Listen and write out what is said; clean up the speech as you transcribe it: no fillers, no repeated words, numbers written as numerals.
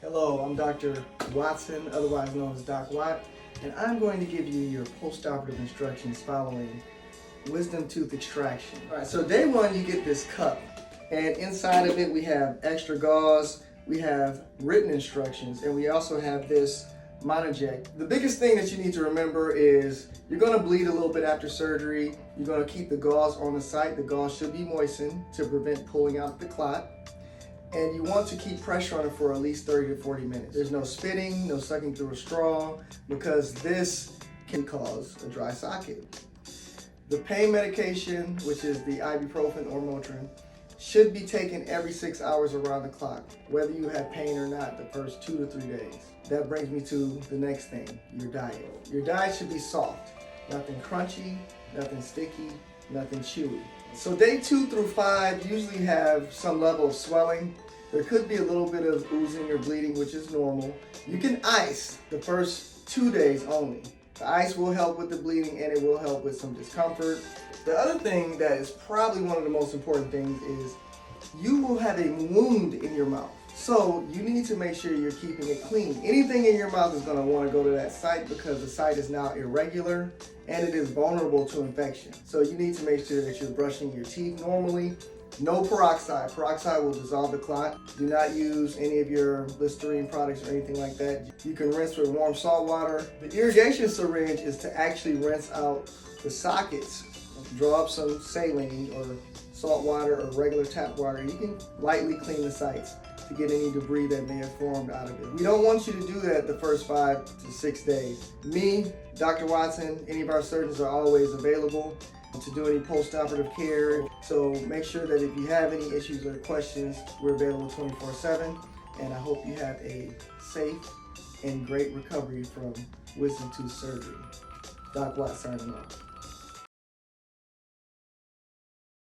Hello, I'm Dr. Watson, otherwise known as Doc Watt, and I'm going to give you your post-operative instructions following wisdom tooth extraction. All right, so day one, you get this cup, and inside of it we have extra gauze, we have written instructions, and we also have this monoject. The biggest thing that you need to remember is you're going to bleed a little bit after surgery. You're going to keep the gauze on the site. The gauze should be moistened to prevent pulling out the clot. And you want to keep pressure on it for at least 30 to 40 minutes. There's no spitting, no sucking through a straw, because this can cause a dry socket. The pain medication, which is the ibuprofen or Motrin, should be taken every 6 hours around the clock, whether you have pain or not, the first 2 to 3 days. That brings me to the next thing, your diet. Your diet should be soft, nothing crunchy, nothing sticky, nothing chewy. So day 2 through 5 usually have some level of swelling. There could be a little bit of oozing or bleeding, which is normal. You can ice the first 2 days only. The ice will help with the bleeding and it will help with some discomfort. The other thing that is probably one of the most important things is you will have a wound in your mouth. So you need to make sure you're keeping it clean. Anything in your mouth is going to want to go to that site because the site is now irregular and it is vulnerable to infection. So you need to make sure that you're brushing your teeth normally. No peroxide. Peroxide will dissolve the clot. Do not use any of your Listerine products or anything like that. You can rinse with warm salt water. The irrigation syringe is to actually rinse out the sockets. Draw up some saline or salt water or regular tap water. You can lightly clean the sites to get any debris that may have formed out of it. We don't want you to do that the first 5 to 6 days. Me, Dr. Watson, any of our surgeons are always available to do any post-operative care. So make sure that if you have any issues or questions, we're available 24/7. And I hope you have a safe and great recovery from wisdom tooth surgery. Doc Watt signing off.